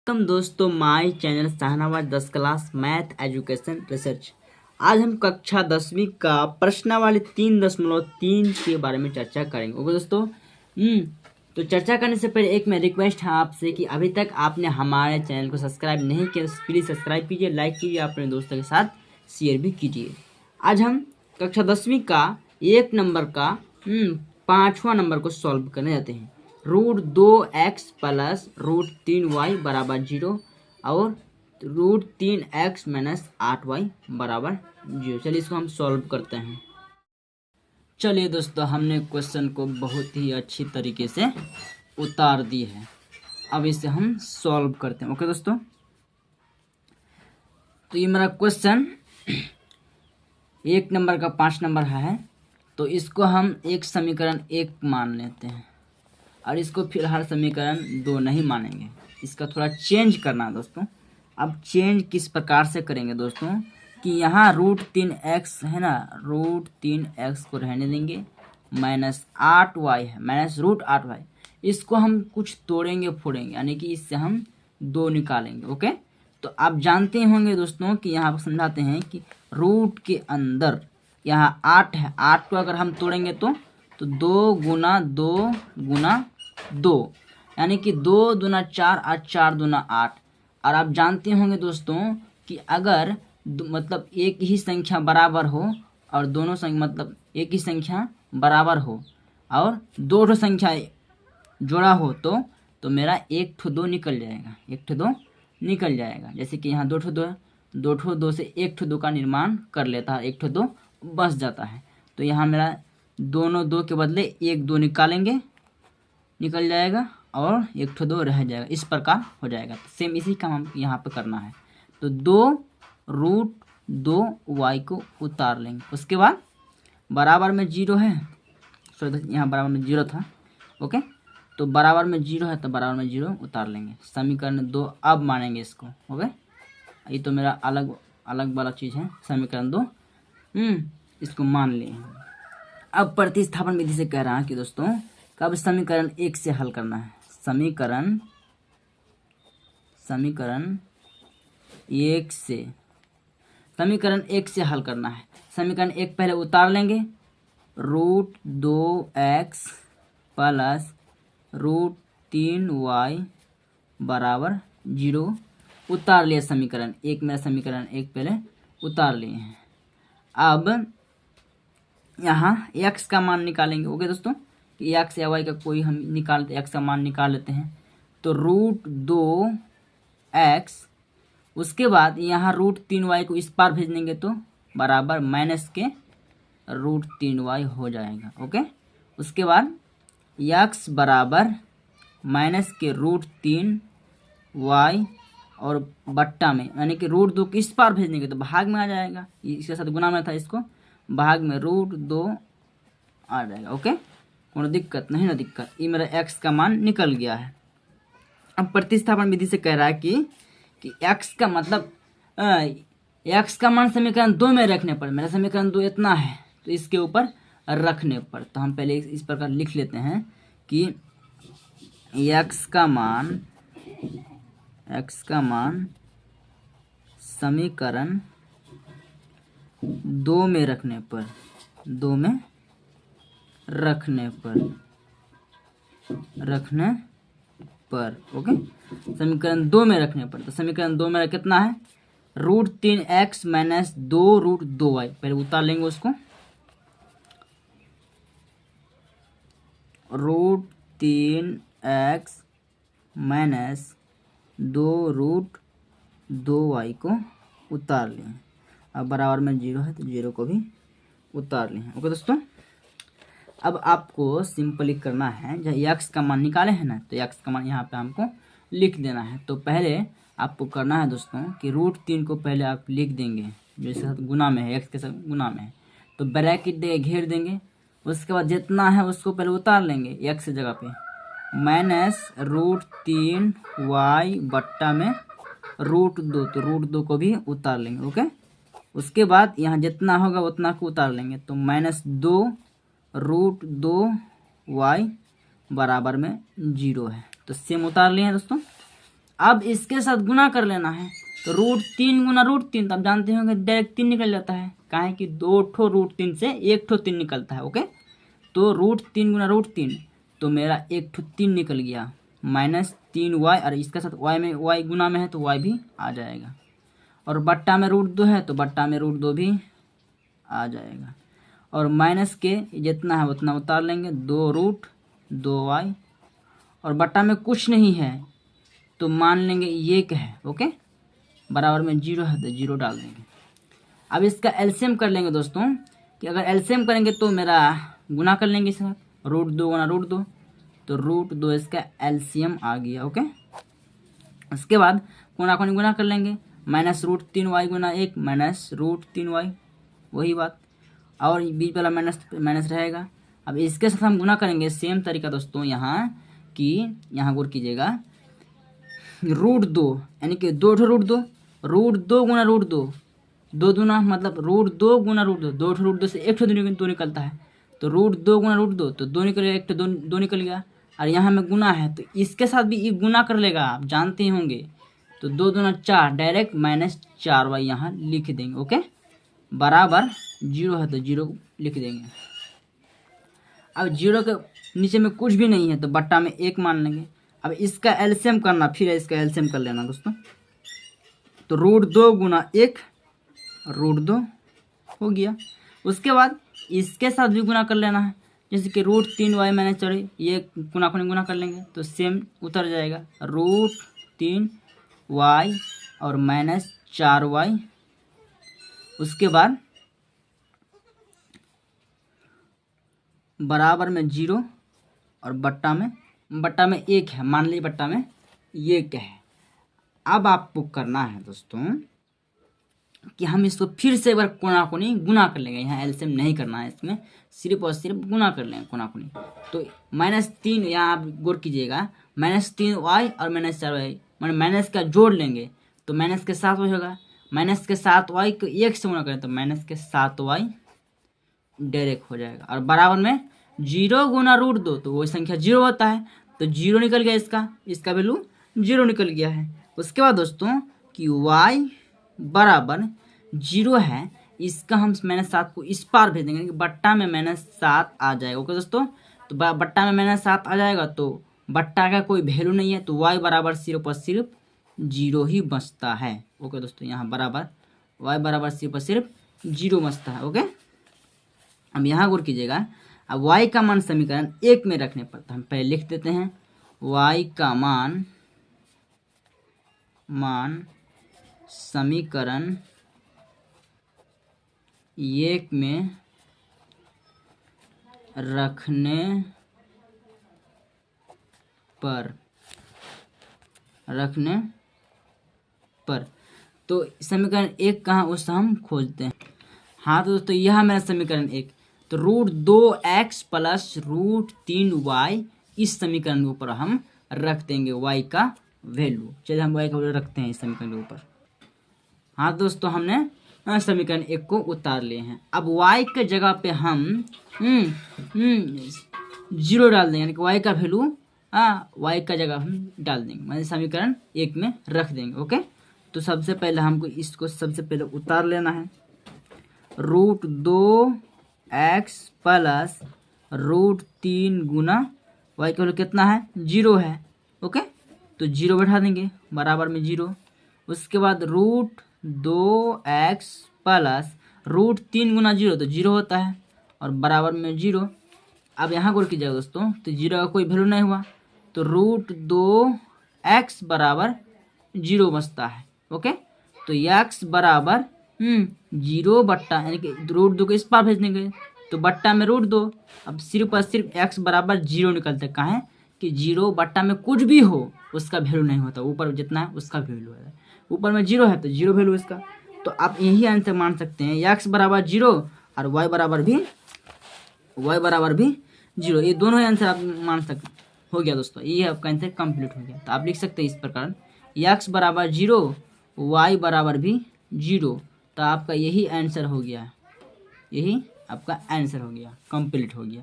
Welcome दोस्तों my channel Shahnawaz 10 class math education research. आज हम कक्षा 10वीं का प्रश्नावली 3.3 के बारे में चर्चा करेंगे। ओके दोस्तों, तो चर्चा करने से पहले एक मैं रिक्वेस्ट है आपसे कि अभी तक आपने हमारे चैनल को सब्सक्राइब नहीं किया तो प्लीज़ सब्सक्राइब कीजिए, लाइक कीजिए, अपने दोस्तों के साथ शेयर भी कीजिए। आज हम कक्षा 10वीं का 1 नंबर का 5वां नंबर को सॉल्व करने जाते हैं। √2x प्लस √3y बराबर 0 और √3x माइनस 8y बराबर 0। चलिए इसको हम सॉल्व करते हैं। चलिए दोस्तों, हमने क्वेश्चन को बहुत ही अच्छी तरीके से उतार दी है। अब इसे हम सॉल्व करते हैं। ओके दोस्तों, तो ये मेरा क्वेश्चन 1 नंबर का 5 नंबर है, तो इसको हम एक समीकरण 1 मान लेते हैं और इसको फिर हर समीकरण 2 नहीं मानेंगे। इसका थोड़ा चेंज करना है दोस्तों। अब चेंज किस प्रकार से करेंगे दोस्तों कि यहाँ √3x है ना, √3x को रहने देंगे, माइनस 8y है, माइनस √8y, इसको हम कुछ तोड़ेंगे फोड़ेंगे, यानी कि इससे हम 2 निकालेंगे। ओके, तो आप जानते होंगे दोस्तों कि यहाँ पर समझाते हैं कि रूट के अंदर यहाँ 8 है, 8 को अगर हम तोड़ेंगे तो 2 गुना 2 गुना 2, यानी कि 2 दूना 4 और 4 दूना 8। और आप जानते होंगे दोस्तों कि अगर मतलब एक ही संख्या बराबर हो और दोनों संख्या मतलब एक ही संख्या बराबर हो और 2 संख्या जोड़ा हो तो मेरा 1 ठो 2 निकल जाएगा, 1 ठो 2 निकल जाएगा। जैसे कि यहाँ 2 ठो 2 है, 2 ठो 2 से 1 ठो 2 का निर्माण कर लेता है, 1 ठो 2 बच जाता है। तो यहाँ मेरा दोनों 2 के बदले 1 2 निकालेंगे, निकल जाएगा और 1 ठो 2 रह जाएगा। इस प्रकार हो जाएगा। तो सेम इसी काम हम यहाँ पे करना है। तो 2√2y को उतार लेंगे। उसके बाद बराबर में 0 है, सॉरी यहाँ बराबर में 0 था। ओके, तो बराबर में 0 है तो बराबर में 0 उतार लेंगे। समीकरण 2 अब मानेंगे इसको। ओके, ये तो मेरा अलग अलग वाला चीज़ है। समीकरण 2 इसको मान लिए। अब प्रतिस्थापन विधि से कह रहा है कि दोस्तों कब समीकरण 1 से हल करना है। समीकरण 1 से हल करना है। समीकरण 1 पहले उतार लेंगे, √2x प्लस √3y बराबर 0 उतार लिया। समीकरण 1 में समीकरण 1 पहले उतार लिए हैं। अब यहाँ x का मान निकालेंगे। ओके दोस्तों, कि x या y का कोई हम निकालते, x का मान निकाल लेते हैं। तो √2x, उसके बाद यहाँ √3y को इस पार भेज देंगे तो बराबर माइनस के √3y हो जाएगा। ओके, उसके बाद x बराबर माइनस के √3y और बट्टा में, यानी कि √2 को इस पार भेज देंगे तो भाग में आ जाएगा। इसके साथ गुना में था, इसको भाग में √2 आ जाएगा। ओके, कोनो दिक्कत नहीं ना दिक्कत। ये मेरा x का मान निकल गया है। अब प्रतिस्थापन विधि से कह रहा है कि x का मतलब x का मान समीकरण 2 में रखने पर, मेरा समीकरण 2 इतना है तो इसके ऊपर रखने पर, तो हम पहले इस प्रकार लिख लेते हैं कि x का मान समीकरण 2 में रखने पर, 2 में रखने पर ओके, समीकरण 2 में रखने पर। तो समीकरण 2 में कितना है, √3x माइनस 2√2y, पहले उतार लेंगे उसको। √3x माइनस 2√2y को उतार लें। अब बराबर में 0 है तो 0 को भी उतार लें। ओके दोस्तों, अब आपको सिंपली करना है, जब x का मान निकाले हैं ना तो x का मान यहाँ पे हमको लिख देना है। तो पहले आपको करना है दोस्तों कि √3 को पहले आप लिख देंगे, जो इसके साथ गुना में है, x के साथ गुना में है, तो ब्रैकेट दे घेर देंगे। उसके बाद जितना है उसको पहले उतार लेंगे x की जगह पे, माइनस √3y बट्टा में √2, तो √2 को भी उतार लेंगे। ओके, उसके बाद यहाँ जितना होगा उतना को उतार लेंगे, तो माइनस 2√2y बराबर में 0 है। तो सेम उतार लिए हैं दोस्तों। अब इसके साथ गुना कर लेना है, तो √3 गुना √3, तो आप जानते होंगे डायरेक्ट 3 निकल जाता है, काहे कि 2 ठो √3 से 1 ठो 3 निकलता है। ओके, तो √3 गुना √3, तो मेरा 1 ठो 3 निकल गया, -3y, और इसके साथ y में y गुना में है तो y भी आ जाएगा, और बट्टा में √2 है तो बट्टा में √2 भी आ जाएगा, और माइनस के जितना है उतना उतार लेंगे, 2√2y, और बट्टा में कुछ नहीं है तो मान लेंगे ये क्या है। ओके, बराबर में 0 है तो 0 डाल देंगे। अब इसका एलसीएम कर लेंगे दोस्तों, कि अगर एलसीएम करेंगे तो मेरा गुना कर लेंगे इसके साथ, √2 गुना √2, तो √2 इसका एलसीएम आ गया। ओके, उसके बाद कोना कोनी गुना कर लेंगे, -√3y गुना 1 -√3y, वही बात, और बीच वाला माइनस रहेगा। अब इसके साथ हम गुना करेंगे सेम तरीका दोस्तों यहाँ, कि यहाँ गौर कीजिएगा, √2 यानी कि 2 ठो √2 गुना √2, 2 दूना मतलब √2 गुना √2, 2 ठो √2 से 1 ठो 2 निकलता है, तो √2 गुना √2, तो 2 निकल गया, 1 ठो 2 निकल गया, और यहाँ में गुना है तो इसके साथ भी गुना कर लेगा, आप जानते ही होंगे, तो 2 दूना 4, डायरेक्ट -4y यहाँ लिख देंगे। ओके, बराबर 0 है तो 0 लिख देंगे। अब 0 के नीचे में कुछ भी नहीं है तो बट्टा में 1 मान लेंगे। अब इसका एलसीएम करना, फिर इसका एलसीएम कर लेना दोस्तों, तो √2 गुना 1 √2 हो गया। उसके बाद इसके साथ भी गुना कर लेना है, जैसे कि √3y मैंने चढ़े, ये गुना कर लेंगे तो सेम उतर जाएगा, √3y और -4y। उसके बाद बराबर में 0 और बट्टा में 1 है, मान लीजिए बट्टा में ये क्या है। अब आपको करना है दोस्तों कि हम इसको फिर से एक बार कोना कोनी गुना कर लेंगे, यहाँ एलसीएम नहीं करना है, इसमें सिर्फ और सिर्फ गुना कर लेंगे कोना कोनी। तो -3 यहाँ आप गौर कीजिएगा, -3y और -4y, मैंने माइनस का जोड़ लेंगे तो माइनस के साथ होगा, माइनस के 7y को 1 से गुना करें तो माइनस के 7y डायरेक्ट हो जाएगा, और बराबर में 0 गुना √2, तो वो संख्या 0 होता है, तो 0 निकल गया, इसका वैल्यू 0 निकल गया है। उसके बाद दोस्तों कि y बराबर 0 है, इसका हम -7 को इस पार भेज देंगे, बट्टा में -7 आ जाएगा। ओके दोस्तों, तो बट्टा में -7 आ जाएगा तो बट्टा का कोई वैल्यू नहीं है, तो y बराबर सिर्फ और सिर्फ 0 ही बचता है। ओके दोस्तों, यहाँ बराबर y बराबर सिर्फ और सिर्फ 0 बचता है। ओके, अब यहाँ गौर कीजिएगा, अब y का मान समीकरण 1 में रखने पर, तो हम पहले लिख देते हैं y का मान समीकरण 1 में रखने पर तो समीकरण 1 कहाँ, उससे हम खोजते हैं। हाँ तो दोस्तों, यह मेरा समीकरण 1, तो √2x प्लस √3y, इस समीकरण के ऊपर हम रख देंगे y का वैल्यू। चलिए हम y का वैल्यू रखते हैं इस समीकरण के ऊपर। हाँ दोस्तों, हमने समीकरण 1 को उतार लिए हैं। अब y के जगह पे हम 0 डाल देंगे, यानी कि y का वैल्यू y का जगह हम डाल देंगे, मतलब समीकरण 1 में रख देंगे। ओके, तो सबसे पहले हमको इसको सबसे पहले उतार लेना है, √2x प्लस √3 गुना y का वैल्यू कितना है, 0 है। ओके, तो 0 बैठा देंगे, बराबर में 0। उसके बाद √2x प्लस √3 गुना 0, तो 0 होता है, और बराबर में 0। अब यहाँ गौर कीजिएगा दोस्तों, तो 0 का कोई वैल्यू नहीं हुआ, तो √2x बराबर 0 बचता है। ओके, तो x बराबर 0 बट्टा, यानी कि √2 को इस पार भेज देंगे तो बट्टा में √2। अब सिर्फ और सिर्फ x बराबर 0 निकलते, कहाँ है कि 0 बट्टा में कुछ भी हो उसका वैल्यू नहीं होता, ऊपर जितना है उसका वैल्यू है, ऊपर में 0 है तो 0 वैल्यू इसका। तो आप यही आंसर मान सकते हैं, x बराबर 0 और y बराबर भी 0, ये दोनों ही आंसर आप मान सकते। हो गया दोस्तों, ये आपका आंसर कंप्लीट हो गया। तो आप लिख सकते हैं इस प्रकार, x बराबर 0 y बराबर भी 0, तो आपका यही आंसर हो गया, यही आपका आंसर हो गया, कंप्लीट हो गया।